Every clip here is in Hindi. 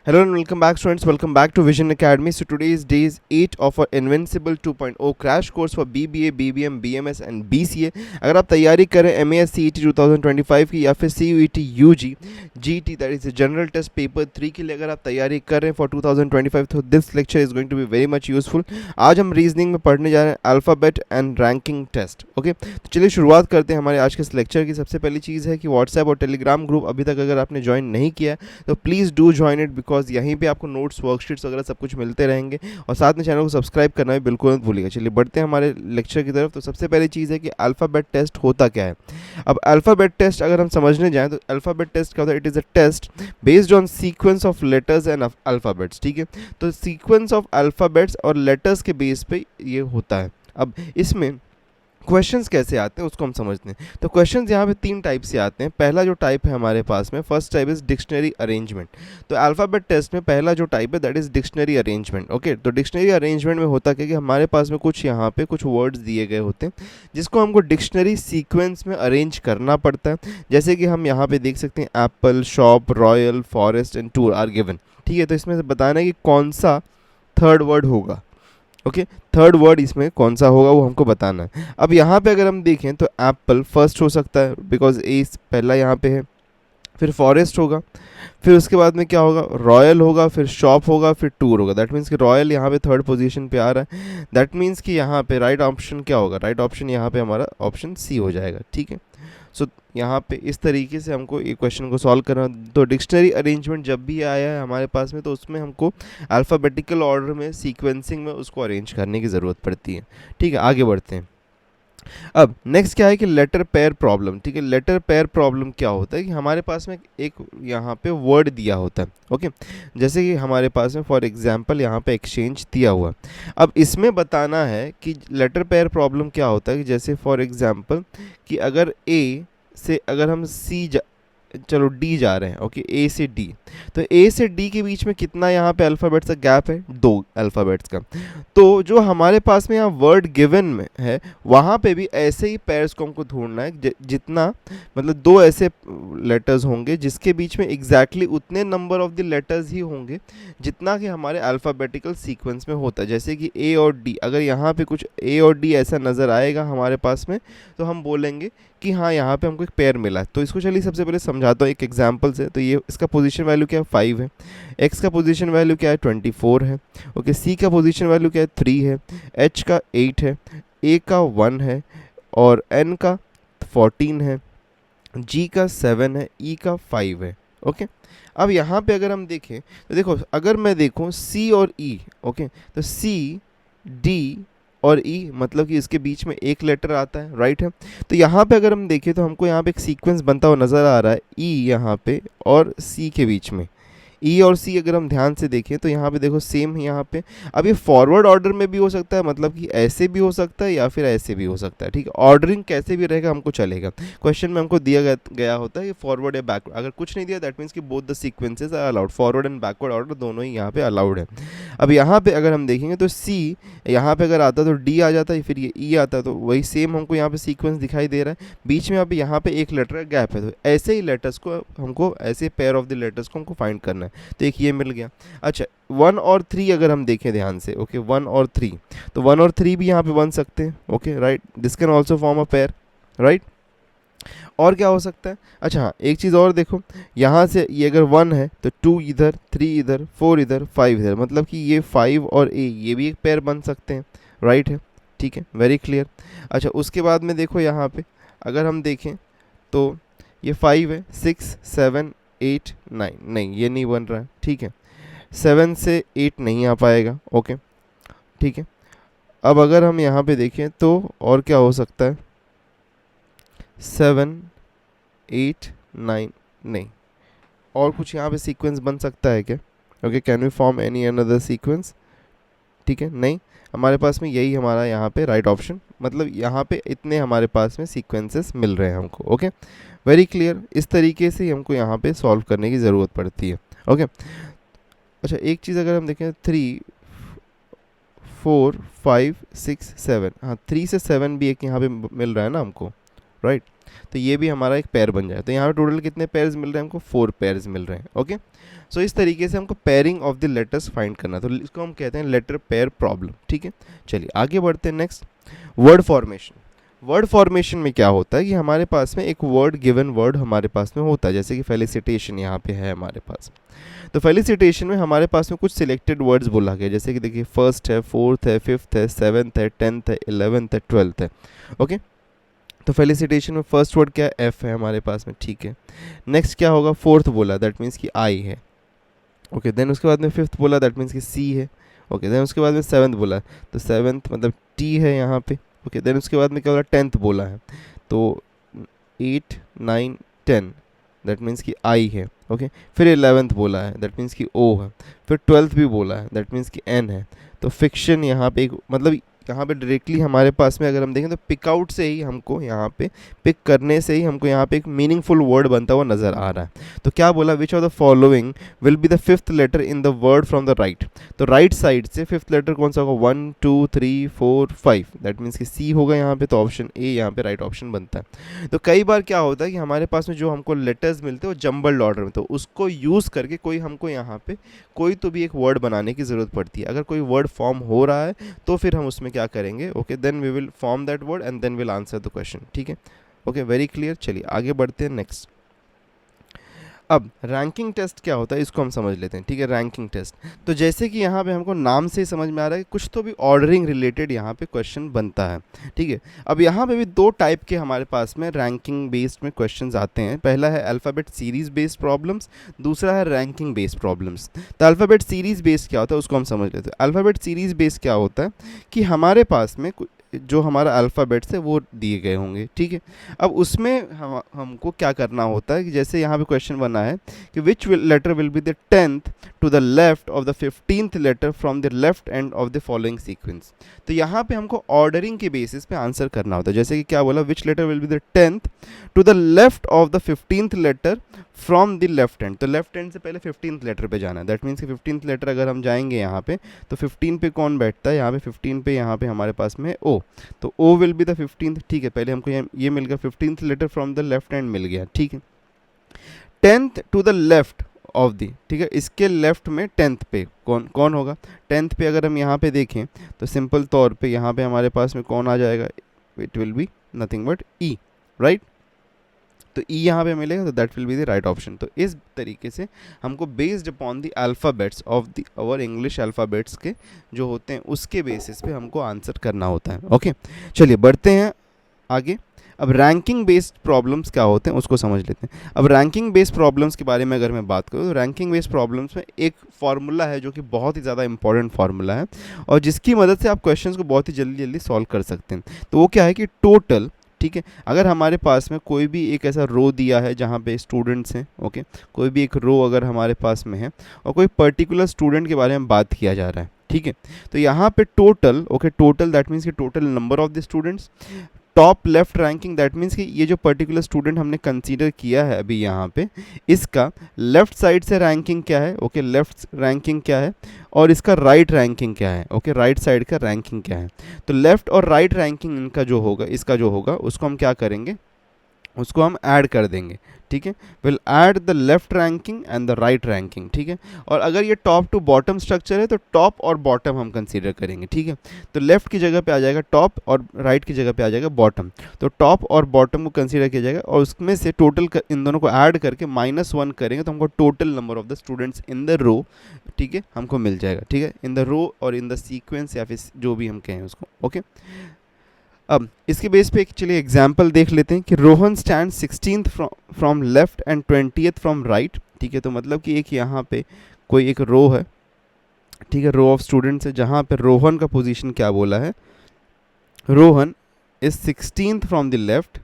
Hello and welcome back, students. Welcome back to Vision Academy. So today is day 8 of our Invincible 2.0 crash course for BBA, BBM, BMS and BCA. अगर आप तैयारी करें MAS CET 2025 की या फिर CUET UG GT that is general test paper 3 के लिए अगर आप तैयारी कर रहे हैं फॉर 2025 तो this lecture is going to be very much useful. आज हम रीजनिंग में पढ़ने जा रहे हैं alphabet and ranking test. Okay, तो चलिए शुरुआत करते हैं हमारे आज के इस लेक्चर की. सबसे पहली चीज़ है कि व्हाट्सएप और टेलीग्राम ग्रुप अभी तक अगर आपने ज्वाइन नहीं किया तो please do join it, because यहीं पे आपको नोट्स, वर्कशीट्स वगैरह सब कुछ मिलते रहेंगे. और साथ में चैनल को सब्सक्राइब करना भी बिल्कुल मत भूलिएगा. चलिए बढ़ते हैं हमारे लेक्चर की तरफ. तो सबसे पहली चीज़ है कि अल्फ़ाबेट टेस्ट होता क्या है. अब अल्फ़ाबेट टेस्ट अगर हम समझने जाएँ तो अल्फ़ाबेट टेस्ट क्या होता है. It is a test based on sequence of letters and alphabets. ठीक है, तो सीक्वेंस ऑफ अल्फ़ाबेट्स और लेटर्स के बेस पे ये होता है. अब इसमें क्वेश्चंस कैसे आते हैं उसको हम समझते हैं. तो क्वेश्चंस यहाँ पे 3 टाइप से आते हैं. पहला जो टाइप है हमारे पास में, first type is dictionary arrangement. तो अल्फ़ाबेट टेस्ट में पहला जो टाइप है that is dictionary arrangement. Okay, तो डिक्शनरी अरेंजमेंट में होता क्या कि हमारे पास में कुछ यहाँ पे कुछ वर्ड्स दिए गए होते हैं जिसको हमको डिक्शनरी सीक्वेंस में अरेंज करना पड़ता है. जैसे कि हम यहाँ पे देख सकते हैं apple, shop, royal, forest and tour are given. ठीक है, तो इसमें से बताना है कि कौन सा थर्ड वर्ड होगा. ओके, थर्ड वर्ड इसमें कौन सा होगा वो हमको बताना है. अब यहाँ पे अगर हम देखें तो एप्पल फर्स्ट हो सकता है बिकॉज ए पहला यहाँ पे है. फिर फॉरेस्ट होगा, फिर उसके बाद में क्या होगा, रॉयल होगा, फिर शॉप होगा, फिर टूर होगा. दैट मीन्स कि रॉयल यहाँ पे थर्ड पोजीशन पे आ रहा है. दैट मीन्स कि यहाँ पे राइट ऑप्शन क्या होगा, राइट ऑप्शन यहाँ पे हमारा ऑप्शन सी हो जाएगा. ठीक है, सो यहाँ पे इस तरीके से हमको ये क्वेश्चन को सॉल्व करना. तो डिक्शनरी अरेंजमेंट जब भी आया है हमारे पास में तो उसमें हमको अल्फ़ाबेटिकल ऑर्डर में, सीक्वेंसिंग में उसको अरेंज करने की ज़रूरत पड़ती है. ठीक है, आगे बढ़ते हैं. अब नेक्स्ट क्या है कि लेटर पेयर प्रॉब्लम. ठीक है, लेटर पेयर प्रॉब्लम क्या होता है कि हमारे पास में एक यहाँ पे वर्ड दिया होता है. ओके, जैसे कि हमारे पास में फॉर एग्जांपल यहाँ पे एक्सचेंज दिया हुआ है. अब इसमें बताना है कि लेटर पेयर प्रॉब्लम क्या होता है कि जैसे फॉर एग्जांपल कि अगर ए से अगर हम चलो डी जा रहे हैं. ओके, ए से डी, तो ए से डी के बीच में कितना यहाँ पे अल्फ़ाबेट्स का गैप है, 2 अल्फ़ाबेट्स का. तो जो हमारे पास में यहाँ वर्ड गिवन में है वहाँ पे भी ऐसे ही पेयर्स को हमको ढूंढना है जितना मतलब 2 ऐसे लेटर्स होंगे जिसके बीच में एग्जैक्टली उतने नंबर ऑफ द लेटर्स ही होंगे जितना कि हमारे अल्फ़ाबेटिकल सीक्वेंस में होता है. जैसे कि ए और डी, अगर यहाँ पे कुछ ए और डी ऐसा नज़र आएगा हमारे पास में तो हम बोलेंगे कि हाँ यहाँ पे हमको एक पेयर मिला है. तो इसको चलिए सबसे पहले समझाता हूँ एक एग्जांपल से. तो ये इसका पोजीशन वैल्यू क्या है, 5 है. एक्स का पोजीशन वैल्यू क्या है, 24 है. ओके, सी का पोजीशन वैल्यू क्या है, 3 है. एच का 8 है. ए का 1 है. और एन का 14 है. जी का 7 है. ई का 5 है. ओके, अब यहाँ पे अगर हम देखें तो देखो, अगर मैं देखूँ सी और ई, ओके, तो सी, डी और ई मतलब कि इसके बीच में एक लेटर आता है, राइट है. तो यहाँ पे अगर हम देखें तो हमको यहाँ पे एक सीक्वेंस बनता हुआ नज़र आ रहा है ई यहाँ पे और सी के बीच में. ई और सी अगर हम ध्यान से देखें तो यहाँ पे देखो सेम है यहाँ पे. अब ये फॉरवर्ड ऑर्डर में भी हो सकता है, मतलब कि ऐसे भी हो सकता है या फिर ऐसे भी हो सकता है. ठीक है, ऑर्डरिंग कैसे भी रहेगा हमको चलेगा. क्वेश्चन में हमको दिया गया होता है कि फॉरवर्ड या बैकवर्ड. अगर कुछ नहीं दिया दैट मीन्स कि both the sequences are allowed, forward and backward order दोनों ही यहाँ पे अलाउड है. अब यहाँ पे अगर हम देखेंगे तो सी यहाँ पे अगर आता तो डी आ जाता है, फिर ये ई आता है, तो वही सेम हमको यहाँ पे सीक्वेंस दिखाई दे रहा है. बीच में अभी यहाँ पे एक लेटर का गैप है, तो ऐसे ही लेटर्स को हमको, ऐसे पेयर ऑफ द लेटर्स को हमको फाइंड करना है. तो एक ये मिल गया. अच्छा, 1 और 3 अगर हम देखें ध्यान से, ओके, 1 और 3, तो 1 और 3 भी यहाँ पे बन सकते हैं. Okay, right, this can also form a pair, right. और क्या हो सकता है, अच्छा हाँ, एक चीज़ और देखो, यहाँ से ये अगर 1 है तो 2 इधर, 3 इधर, 4 इधर, 5 इधर, मतलब कि ये 5 और ए ये भी एक पेयर बन सकते हैं, राइट है. ठीक है, वेरी क्लियर. अच्छा, उसके बाद में देखो यहाँ पे अगर हम देखें तो ये 5 है, 6, 7, 8, 9, नहीं ये नहीं बन रहा है. ठीक है, 7 से 8 नहीं आ पाएगा. ओके, ठीक है. अब अगर हम यहाँ पे देखें तो और क्या हो सकता है, 7, 8, 9, नहीं. और कुछ यहाँ पे सीक्वेंस बन सकता है क्या, okay, can we form any another sequence. ठीक है, नहीं, हमारे पास में यही हमारा यहाँ पे राइट ऑप्शन, मतलब यहाँ पे इतने हमारे पास में सीक्वेंसेस मिल रहे हैं हमको. Okay, very clear. इस तरीके से हमको यहाँ पे सॉल्व करने की ज़रूरत पड़ती है. ओके, अच्छा, एक चीज़ अगर हम देखें 3, 4, 5, 6, 7, हाँ 3 से 7 भी एक यहाँ पे मिल रहा है ना हमको, राइट. तो ये भी हमारा एक पेयर बन जाए. तो यहाँ पे टोटल कितने पेयर्स मिल रहे हैं हमको, 4 पेयर्स मिल रहे हैं. ओके, सो इस तरीके से हमको pairing of the letters find करना, तो इसको हम कहते हैं लेटर पेयर प्रॉब्लम, ठीक है। चलिए आगे बढ़ते हैं। Next, word formation. Word formation में क्या होता है कि हमारे पास में एक वर्ड, गिवन वर्ड हमारे पास में होता है, जैसे कि फेलिसिटेशन यहाँ पे है हमारे पास। तो फेलिसिटेशन में हमारे पास में कुछ सिलेक्टेड वर्ड्स बोला गया, जैसे कि देखिए फर्स्ट है, फोर्थ है, फिफ्थ है, सेवन्थ है, 10th है, 11th है, 12th है। ओके, तो फेलिसिटेशन में फर्स्ट वर्ड क्या है, एफ है हमारे पास में, ठीक है। नेक्स्ट क्या होगा, फोर्थ बोला, दैट मीन्स कि आई है। ओके, देन उसके बाद में फिफ्थ बोला, दैट मीन्स कि सी है। ओके, देन उसके बाद में सेवन्थ बोला, तो सेवन्थ मतलब टी है यहाँ पे। ओके, देन उसके बाद में क्या बोला, 10th बोला है, तो 8, 9, 10, दैट मीन्स कि आई है। ओके, फिर 11th बोला है, दैट मीन्स कि ओ है। फिर 12th भी बोला है, दैट मीन्स कि एन है। तो फिक्शन यहाँ पे एक, मतलब यहाँ पे डायरेक्टली हमारे पास में अगर हम देखें तो पिक आउट से ही हमको यहाँ पे पिक करने से ही हमको यहाँ पे एक मीनिंगफुल वर्ड बनता हुआ नज़र आ रहा है। तो क्या बोला, which of the following will be the fifth letter in the word from the right. तो राइट साइड से फिफ्थ लेटर कौन सा होगा, 1, 2, 3, 4, 5, दैट मीन्स कि सी होगा यहाँ पे। तो ऑप्शन ए यहाँ पे राइट ऑप्शन बनता है। तो कई बार क्या होता है कि हमारे पास में जो हमको लेटर्स मिलते हैं वो जम्बल्ड ऑर्डर में, तो उसको यूज़ करके कोई हमको यहाँ पे कोई तो भी एक वर्ड बनाने की ज़रूरत पड़ती है। अगर कोई वर्ड फॉर्म हो रहा है तो फिर हम उसमें क्या करेंगे, okay, then we will form that word and then will answer the question, ठीक है। Okay, very clear. चलिए आगे बढ़ते हैं। नेक्स्ट, अब रैंकिंग टेस्ट क्या होता है इसको हम समझ लेते हैं, ठीक है। रैंकिंग टेस्ट, तो जैसे कि यहाँ पे हमको नाम से ही समझ में आ रहा है कि कुछ तो भी ऑर्डरिंग रिलेटेड यहाँ पे क्वेश्चन बनता है, ठीक है। अब यहाँ पे भी दो टाइप के हमारे पास में रैंकिंग बेस्ड में क्वेश्चंस आते हैं। पहला है अल्फ़ाबेट सीरीज बेस्ड प्रॉब्लम्स, दूसरा है रैंकिंग बेस्ड प्रॉब्लम्स। तो अल्फ़ाबेट सीरीज बेस्ड क्या होता है उसको हम समझ लेते हैं। अल्फ़ाबेट सीरीज बेस्ड क्या होता है कि हमारे पास में जो हमारा अल्फ़ाबेट्स है वो दिए गए होंगे, ठीक है। अब उसमें हमको क्या करना होता है कि जैसे यहाँ पे क्वेश्चन बना है कि which letter will be the 10th to the left of the 15th letter from the left end of the following sequence. तो यहाँ पे हमको ऑर्डरिंग के बेसिस पे आंसर करना होता है। जैसे कि क्या बोला, which letter will be the 10th to the left of the 15th letter from the left end. तो लेफ्ट एंड से पहले 15th लेटर पे जाना है, दैट मीन्स कि 15th लेटर अगर हम जाएंगे यहाँ पे तो 15 पे कौन बैठता है, यहाँ पे 15 पे यहाँ पे हमारे पास में ओ, तो ओ विल बी द 15th, ठीक है। पहले हमको ये मिल गया 15th letter from the left hand मिल गया, ठीक है। 10th to the left of the, ठीक है, इसके लेफ्ट में 10th पे कौन कौन होगा। 10th पे अगर हम यहाँ पे देखें तो सिंपल तौर पे यहाँ पे हमारे पास में कौन आ जाएगा, it will be nothing but E, right. तो ई यहाँ पे मिलेगा, तो that will be the right option. तो इस तरीके से हमको based upon the alphabets of the our English alphabets के जो होते हैं उसके बेसिस पे हमको आंसर करना होता है। ओके, चलिए बढ़ते हैं आगे। अब रैंकिंग बेस्ड प्रॉब्लम्स क्या होते हैं उसको समझ लेते हैं। अब रैंकिंग बेस्ड प्रॉब्लम्स के बारे में अगर मैं बात करूँ तो रैंकिंग बेस्ड प्रॉब्लम्स में एक फार्मूला है जो कि बहुत ही ज़्यादा इंपॉर्टेंट फार्मूला है और जिसकी मदद से आप क्वेश्चंस को बहुत ही जल्दी जल्दी सॉल्व कर सकते हैं। तो वो क्या है कि टोटल, ठीक है, अगर हमारे पास में कोई भी एक ऐसा रो दिया है जहाँ पे स्टूडेंट्स हैं, ओके, कोई भी एक रो अगर हमारे पास में है और कोई पर्टिकुलर स्टूडेंट के बारे में बात किया जा रहा है, ठीक है, तो यहाँ पे total, okay, total that means कि total number of the students, top left ranking that means कि ये जो पर्टिकुलर स्टूडेंट हमने कंसीडर किया है अभी यहाँ पे, इसका लेफ्ट साइड से रैंकिंग क्या है, ओके, लेफ्ट रैंकिंग क्या है और इसका राइट रैंकिंग क्या है, ओके, राइट साइड का रैंकिंग क्या है। तो लेफ्ट और राइट रैंकिंग इनका जो होगा, इसका जो होगा उसको हम क्या करेंगे, उसको हम ऐड कर देंगे, ठीक है। Will add the left ranking and the right ranking, ठीक है। और अगर ये टॉप टू बॉटम स्ट्रक्चर है तो टॉप और बॉटम हम कंसीडर करेंगे, ठीक है। तो लेफ्ट की जगह पे आ जाएगा टॉप और राइट की जगह पे आ जाएगा बॉटम। तो टॉप और बॉटम को कंसीडर किया जाएगा और उसमें से टोटल इन दोनों को ऐड करके -1 करेंगे तो हमको total number of the students in the row, ठीक है, हमको मिल जाएगा, ठीक है, इन द रो और इन द सीक्वेंस या फिर जो भी हम कहें उसको, ओके। अब इसके बेस पे एक चलिए एग्जाम्पल देख लेते हैं कि Rohan stand 16th from left and 20th from right, ठीक है। तो मतलब कि एक यहाँ पे कोई एक रो है, ठीक है, रो ऑफ स्टूडेंट्स है जहाँ पे रोहन का पोजीशन क्या बोला है, Rohan is 16th from the left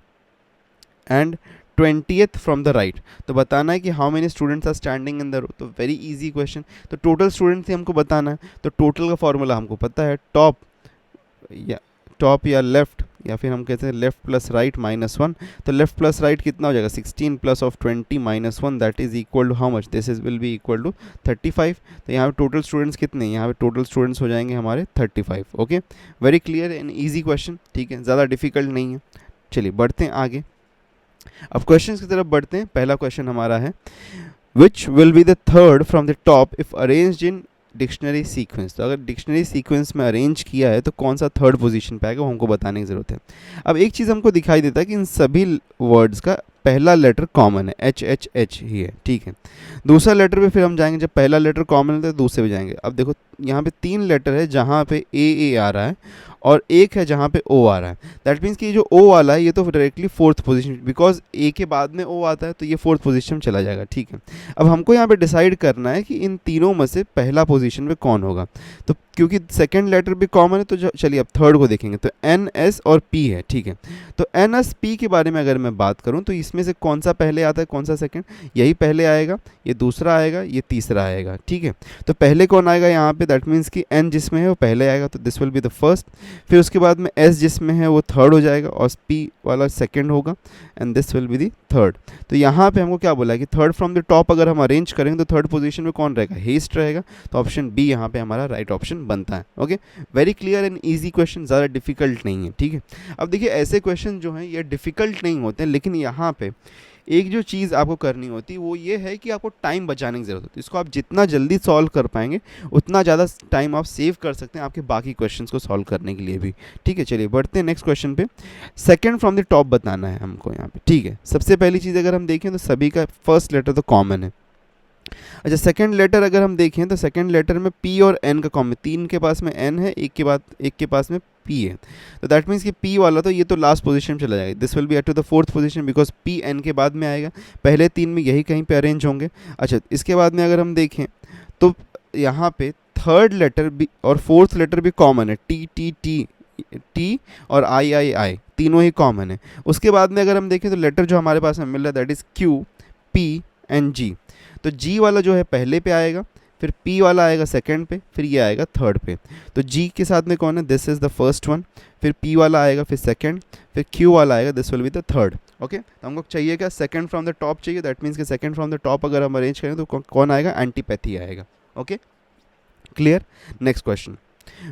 and 20th from the right. तो बताना है कि how many students are standing in the row. तो वेरी इजी क्वेश्चन। तो टोटल स्टूडेंट्स ही हमको बताना है। तो टोटल का फॉर्मूला हमको पता है, टॉप या लेफ्ट या फिर हम कहते हैं लेफ्ट प्लस राइट -1। तो लेफ्ट प्लस राइट कितना हो जाएगा, 16 plus of 20 -1 that is equal to how much, this is will be equal to 35। तो यहाँ पे टोटल स्टूडेंट्स कितने हैं, यहाँ पे टोटल स्टूडेंट्स हो जाएंगे हमारे 35। Okay, very clear and easy question, ठीक है, ज़्यादा डिफिकल्ट नहीं है। चलिए बढ़ते हैं आगे। अब क्वेश्चन की तरफ बढ़ते हैं। पहला क्वेश्चन हमारा है which will be the third from the top if arranged in dictionary sequence. तो अगर डिक्शनरी सीक्वेंस में अरेंज किया है तो कौन सा थर्ड पोजीशन पे आएगा वो हमको बताने की ज़रूरत है। अब एक चीज़ हमको दिखाई देता है कि इन सभी वर्ड्स का पहला लेटर कॉमन है, एच एच एच ही है, ठीक है। दूसरा लेटर पे फिर हम जाएंगे, जब पहला लेटर कॉमन है तो दूसरे पे जाएंगे। अब देखो यहाँ पे 3 लेटर है जहाँ पे ए आ रहा है और एक है जहाँ पे ओ आ रहा है। दैट मीन्स कि ये जो ओ वाला है ये तो डायरेक्टली फोर्थ पोजीशन, बिकॉज ए के बाद में ओ आता है तो ये फोर्थ पोजीशन में चला जाएगा, ठीक है। अब हमको यहाँ पे डिसाइड करना है कि इन तीनों में से पहला पोजीशन पे कौन होगा। तो क्योंकि सेकंड लेटर भी कॉमन है तो चलिए अब थर्ड को देखेंगे। तो एन एस और पी है, ठीक है। तो एन एस पी के बारे में अगर मैं बात करूँ तो इसमें से कौन सा पहले आता है कौन सा सेकंड, यही पहले आएगा, ये दूसरा आएगा, ये तीसरा आएगा, ठीक है। तो पहले कौन आएगा यहाँ पे, दैट मीन्स कि एन जिसमें है वो पहले आएगा तो this will be the first. फिर उसके बाद में एस जिसमें है वो थर्ड हो जाएगा और पी वाला सेकंड होगा and this will be the third. तो यहाँ पे हमको क्या बोला है कि थर्ड फ्रॉम द टॉप अगर हम अरेंज करेंगे तो थर्ड पोजीशन में कौन रहेगा, हेस्ट रहेगा। तो ऑप्शन बी यहाँ पे हमारा राइट ऑप्शन बनता है। Okay, very clear and easy question, ज़्यादा डिफिकल्ट नहीं है, ठीक है। अब देखिए ऐसे क्वेश्चन जो हैं ये डिफिकल्ट नहीं होते हैं, लेकिन यहाँ पे एक जो चीज़ आपको करनी होती है वो ये है कि आपको टाइम बचाने की ज़रूरत होती है। इसको आप जितना जल्दी सॉल्व कर पाएंगे उतना ज़्यादा टाइम आप सेव कर सकते हैं आपके बाकी क्वेश्चंस को सॉल्व करने के लिए भी, ठीक है। चलिए बढ़ते हैं नेक्स्ट क्वेश्चन पे। सेकंड फ्रॉम द टॉप बताना है हमको यहाँ पे, ठीक है। सबसे पहली चीज़ अगर हम देखें तो सभी का फर्स्ट लेटर तो कॉमन है। अच्छा, सेकंड लेटर अगर हम देखें तो सेकंड लेटर में पी और एन का कॉमन, 3 के पास में एन है, एक के पास में पी है। तो दैट मीन्स कि पी वाला तो ये तो लास्ट पोजीशन में चला जाएगा, this will be at to the fourth position because P N के बाद में आएगा। पहले 3 में यही कहीं पे अरेंज होंगे। अच्छा, इसके बाद में अगर हम देखें तो यहाँ पे थर्ड लेटर भी और फोर्थ लेटर भी कॉमन है, टी टी टी टी और आई आई आई तीनों ही कॉमन है। उसके बाद में अगर हम देखें तो लेटर जो हमारे पास में मिल रहा है that is Q, P and G. तो जी वाला जो है पहले पे आएगा, फिर पी वाला आएगा सेकंड पे, फिर ये आएगा थर्ड पे। तो जी के साथ में कौन है, this is the first one, फिर पी वाला आएगा, फिर सेकंड, फिर क्यू वाला आएगा, this will be the third. Okay, तो हमको चाहिए क्या, सेकंड फ्रॉम द टॉप चाहिए। दैट मीन्स कि सेकंड फ्रॉम द टॉप अगर हम अरेंज करें तो कौन आएगा, एंटीपैथी आएगा। Okay, clear. Next question,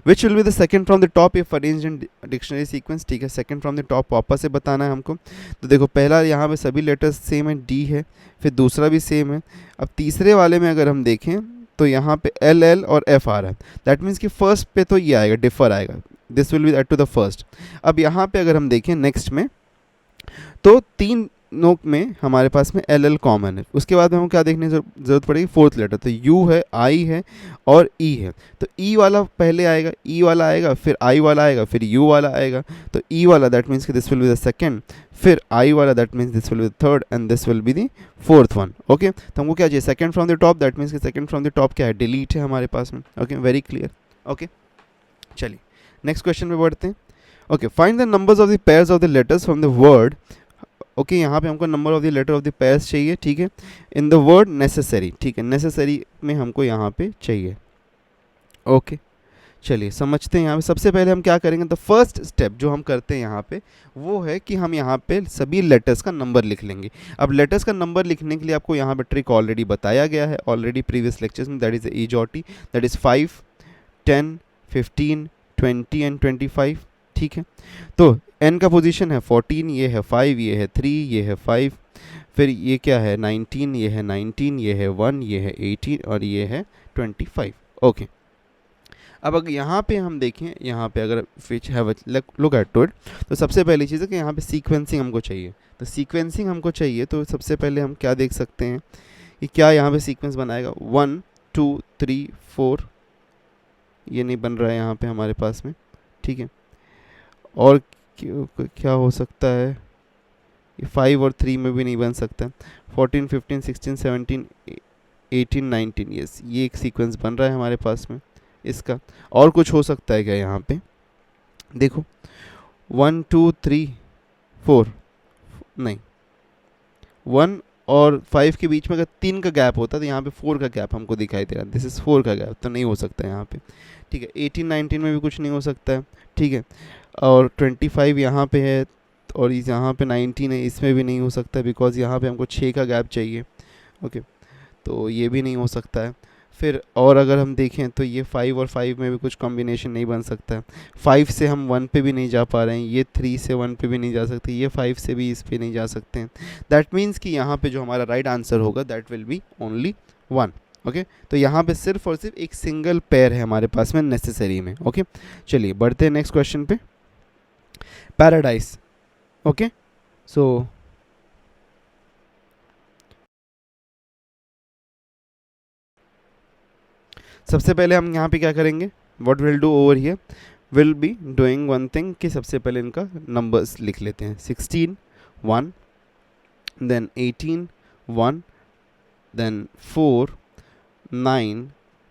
which will be the second from the top if arrange in dictionary sequence. ठीक है, सेकंड फ्रॉम द टॉप वापस से बताना है हमको। तो देखो पहला यहाँ पे सभी लेटर्स सेम है, डी है, फिर दूसरा भी सेम है। अब तीसरे वाले में अगर हम देखें तो यहाँ पे एल एल और एफ आ रहा है, दैट मीन्स कि फर्स्ट पे तो ये आएगा, डिफर आएगा, this will be at to the first. अब यहाँ पे अगर हम देखें नेक्स्ट में तो 3 नोक में हमारे पास में एल एल कॉमन है। उसके बाद में हमको क्या देखने की जरूरत पड़ेगी, फोर्थ लेटर। तो यू है, आई है और ई है। तो ई वाला पहले आएगा, ई वाला आएगा, फिर आई वाला आएगा, फिर यू वाला आएगा। तो ई वाला दैट मीन्स कि this will be the second, फिर आई वाला that means this will be the third and this will be the fourth one. Okay, तो हमको क्या चाहिए, second from the top, that means कि सेकंड फ्रॉम द टॉप क्या है, डिलीट है हमारे पास में। Okay, very clear. ओके, चलिए नेक्स्ट क्वेश्चन पे बढ़ते हैं। Okay, find the numbers of the pairs of the letters from the word. Okay, यहाँ पे हमको number of the letter of the pairs चाहिए, ठीक है, इन द वर्ड नेसेसरी। ठीक है, नेसेसरी में हमको यहाँ पे चाहिए। ओके, चलिए समझते हैं। यहाँ पे सबसे पहले हम क्या करेंगे, तो फर्स्ट स्टेप जो हम करते हैं यहाँ पे वो है कि हम यहाँ पे सभी लेटर्स का नंबर लिख लेंगे। अब लेटर्स का नंबर लिखने के लिए आपको यहाँ पे ट्रिक ऑलरेडी बताया गया है, ऑलरेडी प्रीवियस लेक्चर्स में, that is EJOT, that is 5, 10, 15, 20 and 25। ठीक है, तो n का पोजीशन है 14, ये है 5, ये है 3, ये है 5, फिर ये क्या है 19, ये है 19, ये है 1, ये है 18 और ये है 25। ओके, अब अगर यहाँ पे हम देखें, यहाँ पे अगर which have look at to it, तो सबसे पहली चीज़ है कि यहाँ पे सीक्वेंसिंग हमको चाहिए। तो सीक्वेंसिंग हमको चाहिए तो सबसे पहले हम क्या देख सकते हैं कि क्या यहाँ पे सीक्वेंस बनाएगा, 1 2 3 4, ये नहीं बन रहा है यहाँ पे हमारे पास में। ठीक है, और क्या हो सकता है, ये 5 और 3 में भी नहीं बन सकता। 14 15 16 17 18 19, यस, ये एक सीक्वेंस बन रहा है हमारे पास में इसका। और कुछ हो सकता है क्या यहाँ पे, देखो 1 2 3 4, नहीं, 1 और 5 के बीच में अगर 3 का गैप होता तो यहाँ पे 4 का गैप हमको दिखाई दे रहा है, दिस इज़ 4 का गैप, तो नहीं हो सकता यहाँ पे। ठीक है, 18 19 में भी कुछ नहीं हो सकता है। ठीक है, और 25 यहाँ पे है और यहाँ पे 19 है, इसमें भी नहीं हो सकता बिकॉज यहाँ पे हमको 6 का गैप चाहिए। ओके, तो ये भी नहीं हो सकता है। फिर और अगर हम देखें तो ये 5 और 5 में भी कुछ कॉम्बिनेशन नहीं बन सकता है। 5 से हम 1 पे भी नहीं जा पा रहे हैं, ये 3 से 1 पे भी नहीं जा सकते, ये 5 से भी इस पे नहीं जा सकते हैं। दैट मीन्स कि यहाँ पे जो हमारा राइट आंसर होगा that will B only 1। Okay, तो यहाँ पे सिर्फ और सिर्फ एक सिंगल पेयर है हमारे पास में नेसेसरी में। ओके, चलिए बढ़ते हैं नेक्स्ट क्वेश्चन पे। पैराडाइज। ओके, सो सबसे पहले हम यहाँ पे क्या करेंगे, what will do over here, will be doing one thing कि सबसे पहले इनका नंबर्स लिख लेते हैं। 16 1, देन 18 1, देन 4 9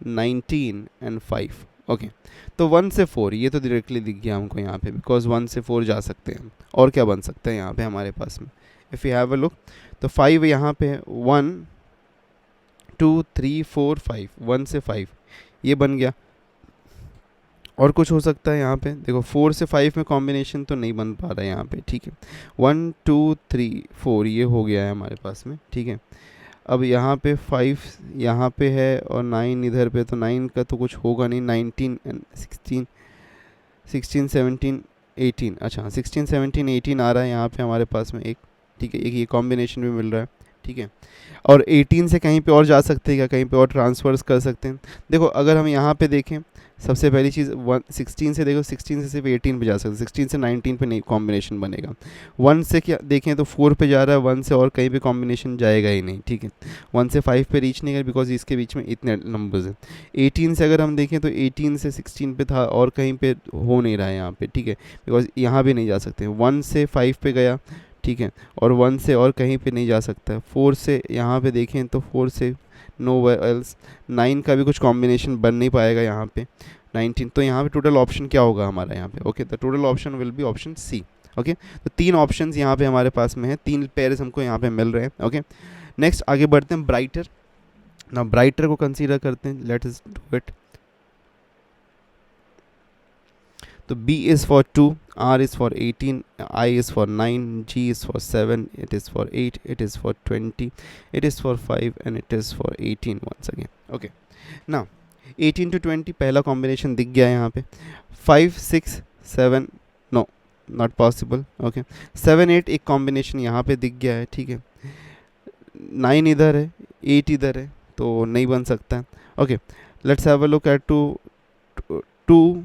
19 एंड 5। ओके, तो 1 से 4 ये तो डायरेक्टली दिख गया हमको यहाँ पे, बिकॉज 1 से 4 जा सकते हैं। और क्या बन सकता है यहाँ पे हमारे पास में, if you have a look तो 5 यहाँ पे है, 1 2 3 4 5, 1 से 5 ये बन गया। और कुछ हो सकता है यहाँ पे, देखो 4 से 5 में कॉम्बिनेशन तो नहीं बन पा रहा है यहाँ पे, ठीक है। 1 2 3 4 ये हो गया है हमारे पास में, ठीक है। अब यहाँ पे 5 यहाँ पे है और 9 इधर पे, तो 9 का तो कुछ होगा नहीं। 19 एंड 16 16 17 18, अच्छा 16 17 18 आ रहा है यहाँ पे हमारे पास में एक, ठीक है। एक ये कॉम्बिनेशन भी मिल रहा है, ठीक है। और 18 से कहीं पे और जा सकते हैं क्या, कहीं पे और ट्रांसफर्स कर सकते हैं। देखो अगर हम यहाँ पे देखें, सबसे पहली चीज़ 16 से देखो, 16 से सिर्फ 18 पे जा सकते हैं, 16 से 19 पे नहीं कॉम्बिनेशन बनेगा। 1 से क्या देखें तो 4 पे जा रहा है, 1 से और कहीं पे कॉम्बिनेशन जाएगा ही नहीं, ठीक है। 1 से 5 पे रीच नहीं कर, बिकॉज इसके बीच में इतने नंबर्स हैं। 18 से अगर हम देखें तो 18 से 16 पे था और कहीं पे हो नहीं रहा है यहाँ पे, ठीक है, बिकॉज यहाँ भी नहीं जा सकते। 1 से 5 पे गया, ठीक है, और 1 से और कहीं पे नहीं जा सकता। 4 से यहाँ पे देखें तो 4 से नो एल्स। 9 का भी कुछ कॉम्बिनेशन बन नहीं पाएगा यहाँ पे। 19, तो यहाँ पे टोटल ऑप्शन क्या होगा हमारा यहाँ पे, okay, the total option will be option C. Okay, तो 3 ऑप्शंस यहाँ पे हमारे पास में है, 3 पेयर्स हमको यहाँ पे मिल रहे हैं। ओके, नेक्स्ट आगे बढ़ते हैं, ब्राइटर। ना ब्राइटर को कंसीडर करते हैं, लेट अस डू इट। तो B is for 2, R is for 18, I is for 9, G is for 7, it is for 8, it is for 20, it is for 5 and it is for 18 once again. Okay, now 18 to 20 पहला कॉम्बिनेशन दिख गया है यहाँ पे। 5 6 7 नो, नॉट पॉसिबल। ओके, 7 8 एक कॉम्बिनेशन यहाँ पे दिख गया है, ठीक है। 9 इधर है, 8 इधर है, तो नहीं बन सकता है। Okay, let's have a look at 2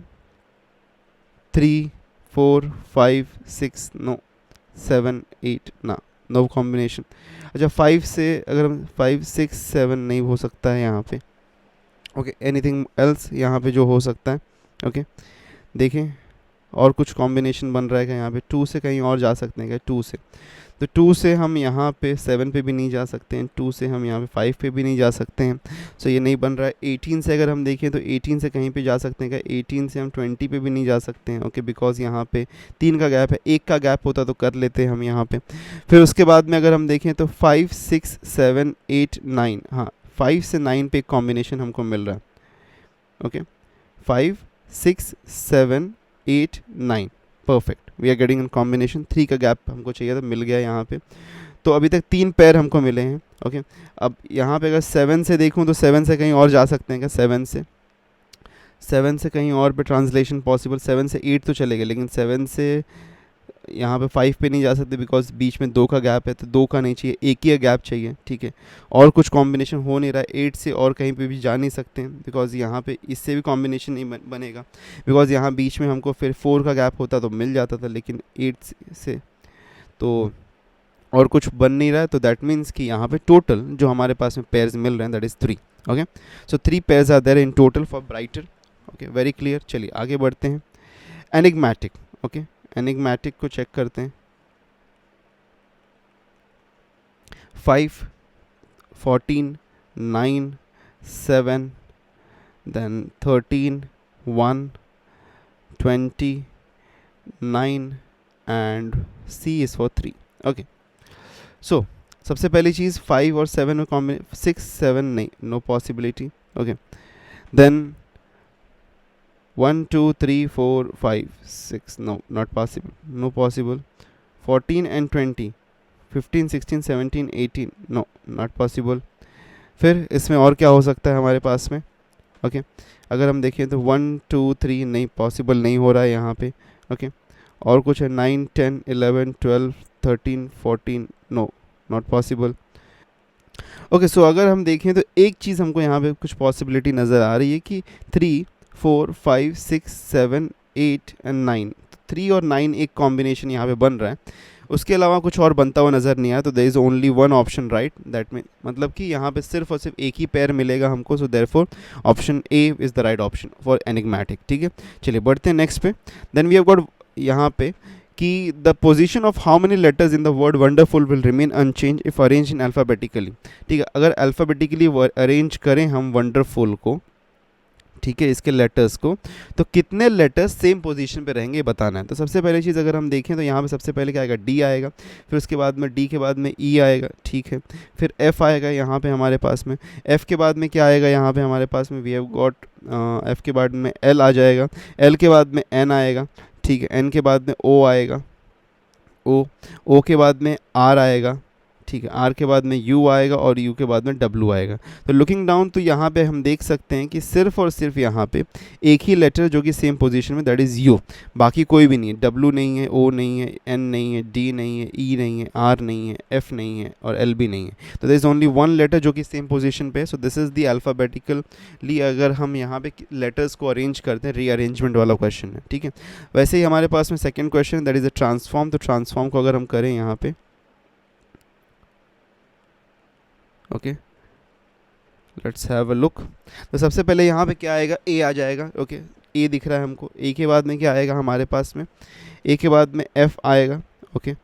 3 4 5 6 no, 7 8 ना, नो कॉम्बिनेशन। अच्छा 5 से अगर हम 5 6 7 नहीं हो सकता है यहाँ पे। ओके, एनीथिंग एल्स यहाँ पे जो हो सकता है। ओके, देखें और कुछ कॉम्बिनेशन बन रहा है क्या यहाँ पे। 2 से कहीं और जा सकते हैं क्या, 2 से, तो 2 से हम यहाँ पे 7 पे भी नहीं जा सकते हैं, 2 से हम यहाँ पे 5 पे भी नहीं जा सकते हैं, सो ये नहीं बन रहा है। 18 से अगर हम देखें तो 18 से कहीं पे जा सकते हैं क्या, 18 से हम 20 पे भी नहीं जा सकते हैं। ओके, बिकॉज यहाँ पे 3 का गैप है, 1 का गैप होता तो कर लेते हैं हम यहाँ पे। फिर उसके बाद में अगर हम देखें तो 5 6 7 8 9, हाँ 5 से 9 पे एक कॉम्बिनेशन हमको मिल रहा है। Okay, 5 6 7 8 9, perfect, we are getting in combination. 3 का गैप हमको चाहिए था, मिल गया यहाँ पे। तो अभी तक 3 पेयर हमको मिले हैं। ओके, अब यहाँ पे अगर 7 से देखूँ तो 7 से कहीं और जा सकते हैं क्या, 7 से कहीं और पे ट्रांसलेशन पॉसिबल। 7 से 8 तो चलेगा, लेकिन 7 से यहाँ पे 5 पे नहीं जा सकते, बिकॉज बीच में 2 का गैप है, तो 2 का नहीं चाहिए, 1 ही गैप चाहिए, ठीक है। और कुछ कॉम्बिनेशन हो नहीं रहा है। 8 से और कहीं पे भी जा नहीं सकते हैं, बिकॉज यहाँ पे इससे भी कॉम्बिनेशन नहीं बनेगा, बिकॉज यहाँ बीच में हमको फिर 4 का गैप होता तो मिल जाता था, लेकिन 8 से तो और कुछ बन नहीं रहा है। तो दैट मीन्स कि यहाँ पे टोटल जो हमारे पास में पेयर्स मिल रहे हैं that is 3। Okay, so 3 pairs are there in total for brighter. Okay, very clear. चलिए आगे बढ़ते हैं, एनिग्मेटिक। ओके, एनिग्मेटिक को चेक करते हैं। 5 14 9 7, then 13 1 20 9 and C is for 3. Okay, so सबसे पहली चीज़ 5 और 7 में कॉम्बिनेशन, 6 7 नहीं, no possibility. Okay, then 1 2 3 4 5 6, no, not possible, no possible. 14 and 20, 15 16 17 18, no, not possible. फिर इसमें और क्या हो सकता है हमारे पास में, ओके अगर हम देखें तो 1 2 3 नहीं, पॉसिबल नहीं हो रहा है यहाँ पे, ओके और कुछ है 9 10 11 12 13 14, no not possible. Okay so अगर हम देखें तो एक चीज़ हमको यहाँ पे कुछ पॉसिबिलिटी नज़र आ रही है कि 3 4 5 6 7 8 एंड 9, 3 और 9 एक कॉम्बिनेशन यहाँ पे बन रहा है, उसके अलावा कुछ और बनता हुआ नज़र नहीं आया, तो there is only one option right, that mean मतलब कि यहाँ पे सिर्फ और सिर्फ एक ही पेयर मिलेगा हमको, so therefore option A is the right option for enigmatic. ठीक है, चलिए बढ़ते हैं नेक्स्ट पे। देन वी हैव गॉट यहाँ पे कि the position of how many letters in the word wonderful will remain unchange if arrange in alphabetically. ठीक है, अगर अल्फ़ाबेटिकली अरेंज करें हम वंडरफुल को, ठीक है इसके लेटर्स को, तो कितने लेटर्स सेम पोजीशन पे रहेंगे बताना है। तो सबसे पहली चीज़ अगर हम देखें तो यहाँ पे सबसे पहले क्या आएगा, डी आएगा, फिर उसके बाद में डी के बाद में ई आएगा, ठीक है, फिर एफ आएगा यहाँ पे हमारे पास में, एफ के बाद में क्या आएगा यहाँ पे हमारे पास में, वी हैव गॉट एफ के बाद में एल आ जाएगा, एल के बाद में एन आएगा, ठीक है, एन के बाद में ओ आएगा, ओ के बाद में आर आएगा, ठीक है, आर के बाद में यू आएगा और यू के बाद में डब्लू आएगा। तो लुकिंग डाउन तो यहाँ पे हम देख सकते हैं कि सिर्फ और सिर्फ यहाँ पे एक ही लेटर जो कि सेम पोजीशन में, दैट इज़ यू, बाकी कोई भी नहीं है, डब्लू नहीं है, ओ नहीं है, एन नहीं है, डी नहीं है, ई नहीं है, आर नहीं है, एफ नहीं है और एल भी नहीं है। तो there is only one letter जो कि सेम पोजीशन पे है, so this is the alphabetically अगर हम यहाँ पे लेटर्स को अरेंज करते हैं, रीअरेंजमेंट वाला क्वेश्चन है। ठीक है, वैसे ही हमारे पास में second question that is a transform. तो ट्रांसफॉर्म को अगर हम करें यहाँ पे, okay let's have a look. तो सबसे पहले यहाँ पे क्या आएगा, ए आ जाएगा, ओके ए दिख रहा है हमको, ए के बाद में क्या आएगा हमारे पास में, ए के बाद में एफ आएगा, ओके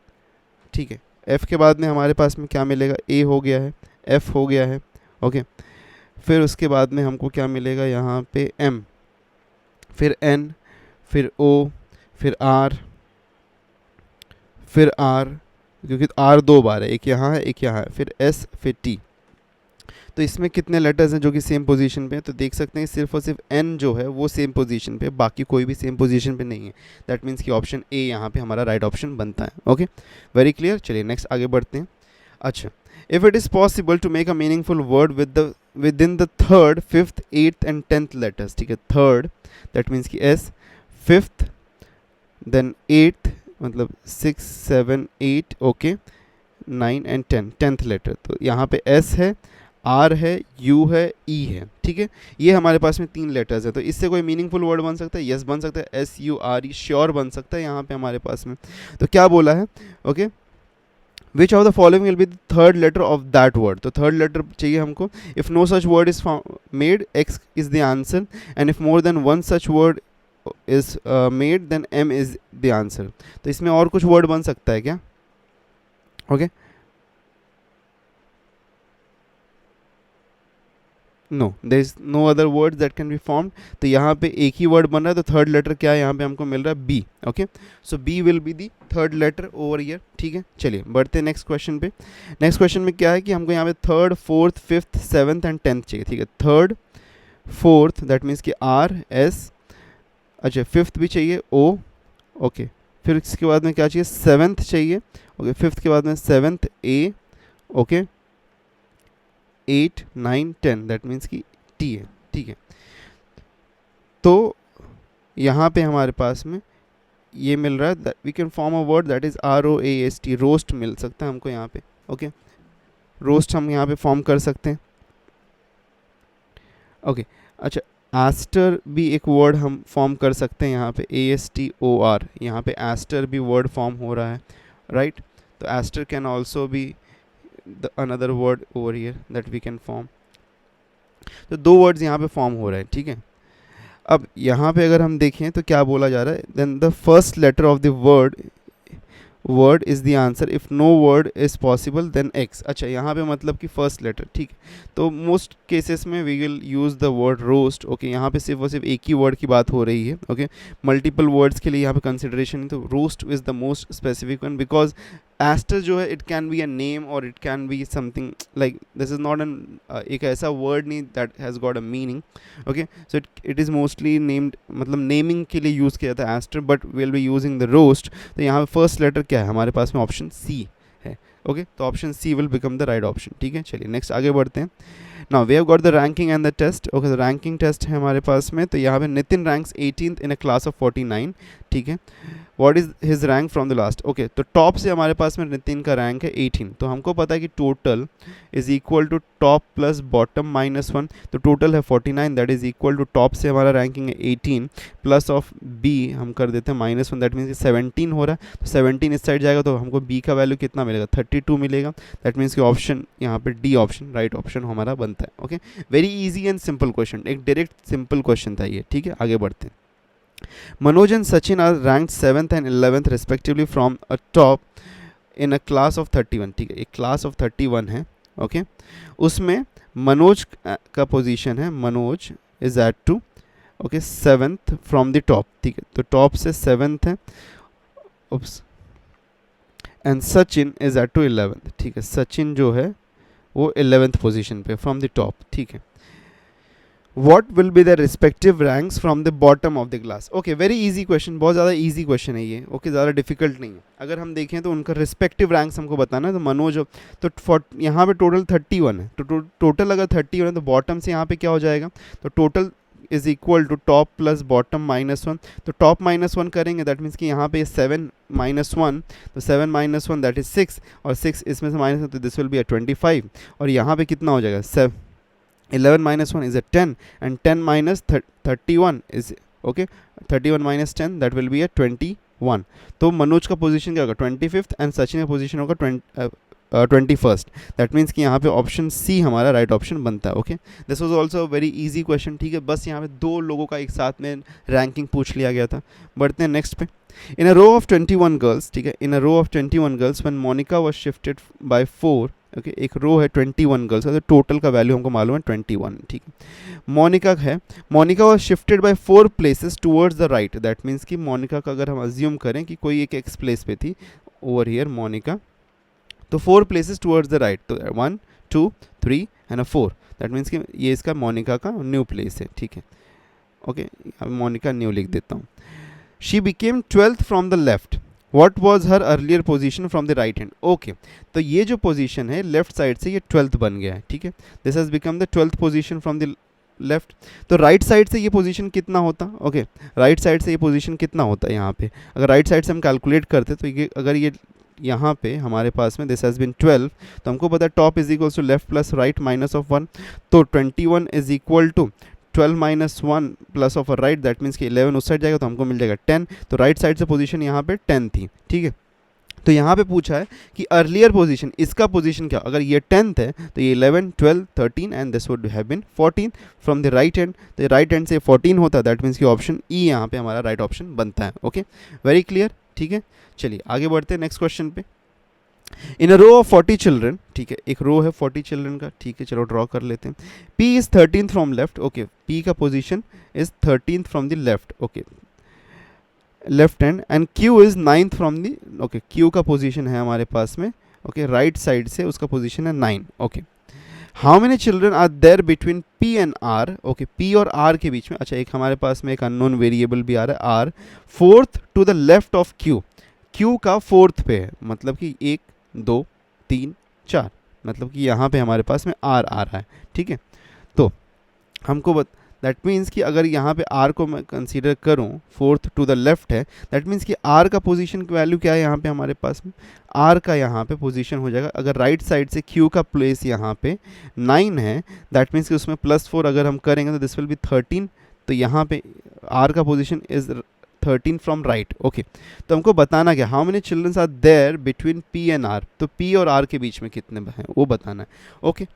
ठीक है, एफ के बाद में हमारे पास में क्या मिलेगा, ए हो गया है, एफ हो गया है, ओके फिर उसके बाद में हमको क्या मिलेगा यहाँ पे, एम, फिर एन, फिर ओ, फिर आर, फिर आर, क्योंकि आर दो बार है, एक यहाँ है एक यहाँ है, फिर एस, फिर टी। तो इसमें कितने लेटर्स हैं जो कि सेम पोजीशन पे हैं, तो देख सकते हैं सिर्फ और सिर्फ एन जो है वो सेम पोजीशन पे, बाकी कोई भी सेम पोजीशन पे नहीं है। दैट मीन्स कि ऑप्शन ए यहाँ पे हमारा राइट ऑप्शन बनता है। ओके वेरी क्लियर, चलिए नेक्स्ट आगे बढ़ते हैं। अच्छा, if it is possible to make a meaningful word within the third, fifth, eighth and tenth letters, ठीक है, थर्ड दैट मीन्स कि एस, फिफ्थ, देन एट्थ मतलब 6 7 8, ओके 9 एंड 10, टेंथ लेटर, तो यहाँ पे एस है, आर है, यू है, ई है, ठीक है, ये हमारे पास में 3 लेटर्स है। तो इससे कोई मीनिंगफुल वर्ड बन सकता है, यस बन सकता है, S U R E sure बन सकता है यहाँ पे हमारे पास में। तो क्या बोला है, okay which of the following will be the third letter of that word. तो थर्ड लेटर चाहिए हमको। If no such word is made, X is the answer, and if more than one such word is made then M is the answer. तो इसमें और कुछ वर्ड बन सकता है क्या, okay no, there is no other words that can be formed. तो यहाँ पे एक ही वर्ड बन रहा है, तो थर्ड लेटर क्या है यहाँ पे हमको मिल रहा है, B, okay so B will be the third letter over here. ठीक है, चलिए बढ़ते हैं नेक्स्ट क्वेश्चन पे। नेक्स्ट क्वेश्चन में क्या है कि हमको यहाँ पे third, fourth, fifth, seventh and tenth चाहिए। ठीक है, थर्ड, फोर्थ दैट मीन्स कि आर एस, अच्छा फिफ्थ भी चाहिए ओ, ओके फिर इसके बाद में क्या चाहिए, सेवन्थ चाहिए, ओके फिफ्थ के बाद में seventh A, okay 8 9 10 that means कि टी है। ठीक है, तो यहाँ पे हमारे पास में ये मिल रहा है, we can form a word that is R O A S T, roast मिल सकता है हमको यहाँ पे, ओके रोस्ट हम यहाँ पे फॉर्म कर सकते हैं। ओके अच्छा, एस्टर भी एक वर्ड हम फॉर्म कर सकते हैं यहाँ पे, A S T O R, यहाँ पे एस्टर भी वर्ड फॉर्म हो रहा है, राइट तो aster can also be the another word over here that we can form। तो 2 वर्ड्स यहाँ पे फॉर्म हो रहे हैं। ठीक है, अब यहाँ पे अगर हम देखें तो क्या बोला जा रहा है, then the first letter of the word is the answer, if no word is possible then X. अच्छा, यहाँ पे मतलब कि फर्स्ट लेटर, ठीक है, तो मोस्ट केसेस में we will use the word roast. Okay यहाँ पे सिर्फ और सिर्फ एक ही वर्ड की बात हो रही है, ओके मल्टीपल वर्ड्स के लिए यहाँ पे कंसिडरेशन है, तो roast is the most specific one, because aster जो है it can be a name or it can be something like, this is not an एक ऐसा वर्ड नहीं that has got a meaning, okay so it is mostly named, मतलब नेमिंग के लिए यूज़ किया जाता है aster, but will be using the roast. तो यहाँ पे फर्स्ट लेटर क्या है हमारे पास में, ऑप्शन सी है, ओके तो option C will become the right option. ठीक है, चलिए नेक्स्ट आगे बढ़ते हैं। Now we have got the ranking and the test. Okay, तो रैंकिंग टेस्ट है हमारे पास में. तो यहाँ पे Nitin ranks 18th in a class of 49. ठीक है. What is his rank from the last. Okay, तो टॉप से हमारे पास में नितिन का रैंक है 18. तो हमको पता है कि total is equal to top plus bottom -1. तो टोटल है 49, that is equal to top से हमारा रैंकिंग है 18 प्लस ऑफ बी हम कर देते हैं -1, दैट मीन्स 17 हो रहा है. तो 17 इस साइड जाएगा तो हमको बी का वैल्यू कितना मिलेगा, 32 मिलेगा. दैट मीन्स कि ऑप्शन यहाँ पे डी ऑप्शन राइट ऑप्शन हमारा बनता है. Okay, very easy and simple question, एक डायरेक्ट सिंपल क्वेश्चन था ये. ठीक है, आगे बढ़ते हैं. Manoj and Sachin are ranked 7th and 11th respectively from a top in a class of 31. ठीक है, एक क्लास ऑफ 31 है. ओके, उसमें मनोज का पोजीशन है, Manoj is at to okay 7th from the top. ठीक है, तो टॉप से 7th है. Oops. And Sachin is at to 11th. ठीक है, सचिन जो है वो 11th पोजीशन पे फ्रॉम द टॉप. ठीक है. What will be the respective ranks from the bottom of the class? Okay, very easy question, बहुत ज़्यादा easy question है ये. Okay, ज़्यादा difficult नहीं है. अगर हम देखें तो उनका respective ranks हमको बताना है. तो मनोज तो यहाँ पे टोटल 31 है. तो टोटल अगर 31 है तो बॉटम से यहाँ पे क्या हो जाएगा, तो total is equal to top plus bottom -1. तो टॉप -1 करेंगे, दैट मीन्स कि यहाँ पे 7 -1, तो 7 -1 दैट इज 6, और 6 इसमें से माइनस, तो दिस विल बी 25. और यहाँ पे कितना हो जाएगा, 11 minus 1 is a 10, and 10 minus 31 is okay, 31 minus 10 that will be a 21. तो मनोज का पोजीशन क्या होगा 25th एंड सचिन का पोजीशन होगा 21st. दैट मीन्स कि यहाँ पे ऑप्शन सी हमारा राइट ऑप्शन बनता है. Okay, this was also very easy question. ठीक है, बस यहाँ पे दो लोगों का एक साथ में रैंकिंग पूछ लिया गया था. बढ़ते हैं नेक्स्ट पे. In a row of 21 girls. ठीक है, in a row of 21 girls when Monica was shifted by 4. Okay, एक रो है 21 गर्ल्स का, तो टोटल का वैल्यू हमको मालूम है 21. ठीक है, मोनिका है, Monika was shifted by 4 places towards the right. That means कि मोनिका का अगर हम अज्यूम करें कि कोई एक एक्स प्लेस पे थी, ओवर हियर मोनिका, तो 4 प्लेसेस टुवर्ड्स द राइट, तो 1 2 3 एंड 4. दैट मीन्स कि ये इसका मोनिका का न्यू प्लेस है. ठीक है, ओके, मोनिका न्यू लिख देता हूँ. She became 12th from the left. What was her earlier position from the right hand? Okay, तो ये जो पोजीशन है लेफ्ट साइड से ये 12th बन गया है. ठीक है, this has become the 12th position from the left. तो राइट साइड से ये पोजीशन कितना होता, ओके, राइट साइड से ये पोजीशन कितना होता है यहाँ पे, अगर राइट साइड से हम कैलकुलेट करते तो ये अगर ये यहाँ पे हमारे पास में दिस हैज़ बिन 12, तो हमको पता है top is equal to left plus right minus of 1. तो 21 is equal to 12 minus 1 plus of right, that means कि 11 उस साइड जाएगा तो हमको मिल जाएगा 10. तो राइट साइड से पोजीशन यहाँ पे 10 थी. ठीक है, तो यहाँ पे पूछा है कि अर्लियर पोजीशन, इसका पोजीशन क्या, अगर ये 10th है तो ये 11 12 13 and this would have been 14 from the right hand. तो राइट हैंड से 14 होता है, दैट मीन्स कि ऑप्शन ई यहाँ पे हमारा राइट ऑप्शन बनता है. Okay, very clear. ठीक है, चलिए आगे बढ़ते हैं नेक्स्ट क्वेश्चन पे. In a row of 40 children. ठीक है, एक रो है 40 चिल्ड्रन का. ठीक है, चलो ड्रॉ कर लेते हैं. P is 13th from left. Okay, P का position is 13th from the left. Okay, left hand. And Q is 9th from the, okay, Q का पोजीशन है हमारे पास में, ओके, राइट साइड से उसका पोजीशन है 9. Okay, how many children are there between P and R. Okay, P और R के बीच में, अच्छा, एक हमारे पास में एक अननोन वेरिएबल भी आ रहा है R. 4th to the left of Q. Q का 4th पे है, मतलब कि 1 2 3 4, मतलब कि यहाँ पे हमारे पास में R आ रहा है. ठीक है, तो हमको दैट मीन्स कि अगर यहाँ पे R को मैं कंसीडर करूँ 4th टू द लेफ्ट है, दैट मीन्स कि R का पोजीशन की वैल्यू क्या है यहाँ पे हमारे पास में, R का यहाँ पे पोजीशन हो जाएगा, अगर राइट साइड से Q का प्लेस यहाँ पे 9 है, दैट मीन्स कि उसमें +4 अगर हम करेंगे तो दिस विल बी 13. तो यहाँ पे R का position is 13 from right. Okay, तो हमको बताना क्या, how many childrens are there between P and R. तो P और R के बीच में कितने हैं वो बताना है. ओके,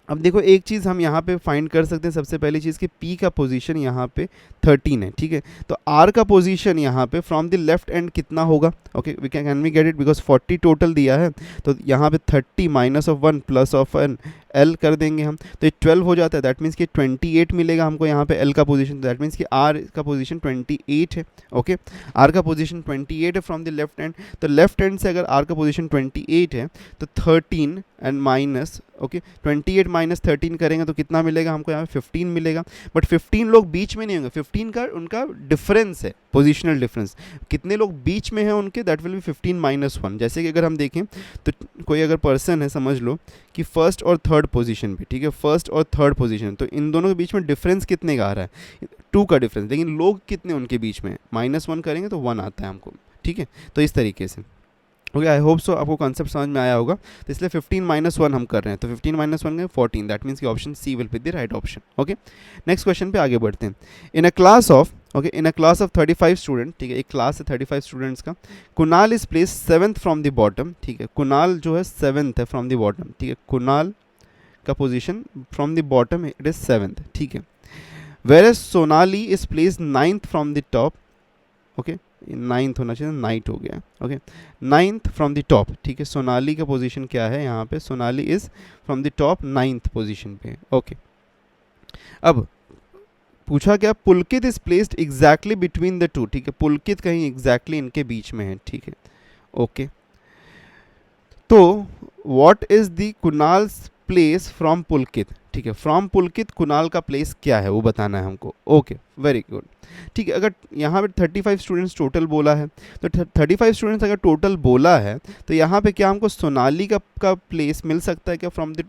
अब देखो एक चीज़ हम यहाँ पे फाइंड कर सकते हैं. सबसे पहली चीज़ कि P का पोजीशन यहाँ पे 13 है. ठीक है, तो R का पोजीशन यहाँ पे फ्रॉम द लेफ्ट एंड कितना होगा. Okay, we can we get it because 40 total दिया है, तो यहाँ पे 30 minus of 1 plus of N L कर देंगे हम, तो ये 12 हो जाता है. दैट मीन्स कि 28 मिलेगा हमको यहाँ पे L का पोजीशन. दैट मीन्स कि R का पोजीशन 28 है. ओके, R का पोजीशन 28 है फ्रॉम द लेफ्ट हैंड. तो लेफ्ट हैंड से अगर R का पोजीशन 28 है तो 13 एंड माइनस, ओके, 28 माइनस 13 करेंगे तो कितना मिलेगा हमको, यहाँ पे 15 मिलेगा. बट 15 लोग बीच में नहीं होंगे, 15 का उनका डिफरेंस है. पोजिशनल डिफरेंस, कितने लोग बीच में हैं उनके, दैट विल बी 15 - 1। जैसे कि अगर हम देखें तो कोई अगर पर्सन है, समझ लो कि फर्स्ट और थर्ड पोजीशन पे, ठीक है, फर्स्ट और थर्ड पोजीशन, तो इन दोनों के बीच में डिफरेंस कितने का आ रहा है, 2 का डिफरेंस, लेकिन लोग कितने उनके बीच में, -1 करेंगे तो 1 आता है हमको, ठीक है। तो इस तरीके से ओके, आई होप सो आपको कॉन्सेप्ट समझ में आया होगा। तो इसलिए 15 - 1 हम कर रहे हैं, तो 15 - 1 में 14, दैट मीन्स कि option C will be the right option. Okay, next question पे आगे बढ़ते हैं। In a class of 35 student, ठीक है, एक क्लास है 35 स्टूडेंट्स का, Kunal is place 7th from the bottom, ठीक है, कुणाल जो है 7th है फ्रॉम द बॉटम, ठीक है, कुणाल का position from the bottom it is 7th, ठीक है। Whereas Sonali is place 9th from the top, okay, 9th होना चाहिए, 9th हो गया, okay, 9th from the top, ठीक है। सोनाली का पोजीशन क्या है यहाँ पे, Sonali is from the top 9th position पे, ओके। अब पूछा क्या, Pulkit is placed exactly between the two, ठीक है, पुलकित कहीं एग्जैक्टली इनके बीच में है, ठीक है, ओके। तो what is the Kunal's place from Pulkit, ठीक है, फ्रॉम पुलकित कुणाल का प्लेस क्या है वो बताना है हमको, ओके, वेरी गुड, ठीक है। अगर यहाँ पे 35 स्टूडेंट्स टोटल बोला है, तो 35 स्टूडेंट्स अगर टोटल बोला है, तो यहाँ पे क्या हमको सोनाली का प्लेस मिल सकता है क्या फ्रॉम द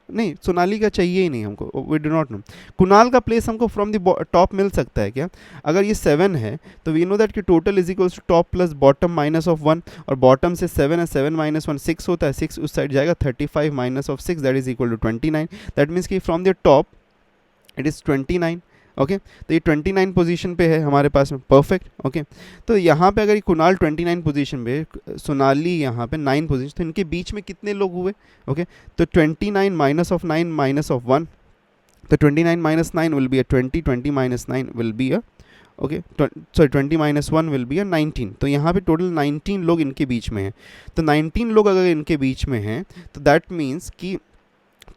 नहीं, सोनाली का चाहिए ही नहीं हमको, we do not know. Kunal का प्लेस हमको फ्रॉम द टॉप मिल सकता है क्या, अगर ये 7 है तो वी नो दैट कि total is equals to top plus bottom minus of 1, और बॉटम से 7 है, 7 - 1 6 होता है, 6 उस साइड जाएगा, 35 minus of 6 that is equal to 29, that means कि from the top it is 29, okay. तो ये 29 पोजीशन पे है हमारे पास में, परफेक्ट, ओके। तो यहाँ पे अगर ये कुणाल 29 पोजीशन पे, सोनाली यहाँ पे 9 पोजीशन, तो इनके बीच में कितने लोग हुए, ओके। तो 29 माइनस ऑफ 9 माइनस ऑफ 1, तो 29 - 9 will be a 20, 20 - 9 will be a, okay, sorry 20 - 1 will be a 19। तो यहाँ पे टोटल 19 लोग इनके बीच में हैं। तो 19 लोग अगर इनके बीच में हैं, तो दैट मीन्स कि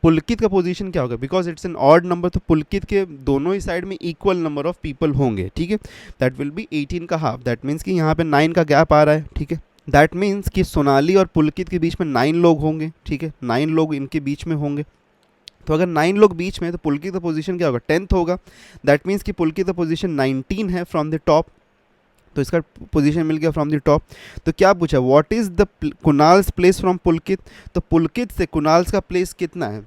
पुलकित का पोजीशन क्या होगा, because it's an odd number, तो पुलकित के दोनों ही साइड में इक्वल नंबर ऑफ पीपल होंगे, ठीक है, दैट विल बी 18 का हाफ, दैट मीन्स कि यहाँ पे 9 का गैप आ रहा है, ठीक है। दैट मीन्स कि सोनाली और पुलकित के बीच में 9 लोग होंगे, ठीक है, 9 लोग इनके बीच में होंगे। तो अगर 9 लोग बीच में है तो पुलकित का पोजीशन क्या होगा, 10th होगा, दैट मीन्स कि पुलकित का पोजीशन 19 है फ्रॉम द टॉप, तो इसका पोजीशन मिल गया फ्रॉम द टॉप। तो क्या पूछा, what is the Kunal's place from Pulkit, तो पुलकित से कुणाल्स का प्लेस कितना है,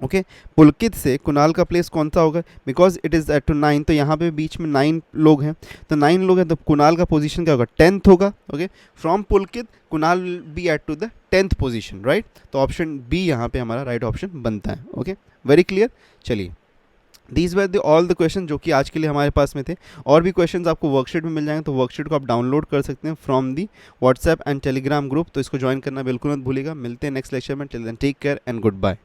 ओके, पुलकित से कुणाल का प्लेस कौन सा होगा, because it is at to 9, तो यहाँ पे बीच में 9 लोग हैं, तो 9 लोग हैं, तो कुणाल का पोजीशन क्या होगा, 10th होगा, okay. From Pulkit Kunal will be at to the 10th position, right. तो ऑप्शन बी यहाँ पे हमारा राइट ऑप्शन बनता है, ओके, वेरी क्लियर। चलिए, these were the all the question जो कि आज के लिए हमारे पास में थे। और भी क्वेश्चंस आपको वर्कशीट में मिल जाएंगे, तो वर्कशीट को आप डाउनलोड कर सकते हैं from the WhatsApp and Telegram group, तो इसको ज्वाइन करना बिल्कुल मत भूलिएगा। मिलते हैं नेक्स्ट लेक्चर में, till then take care and good bye.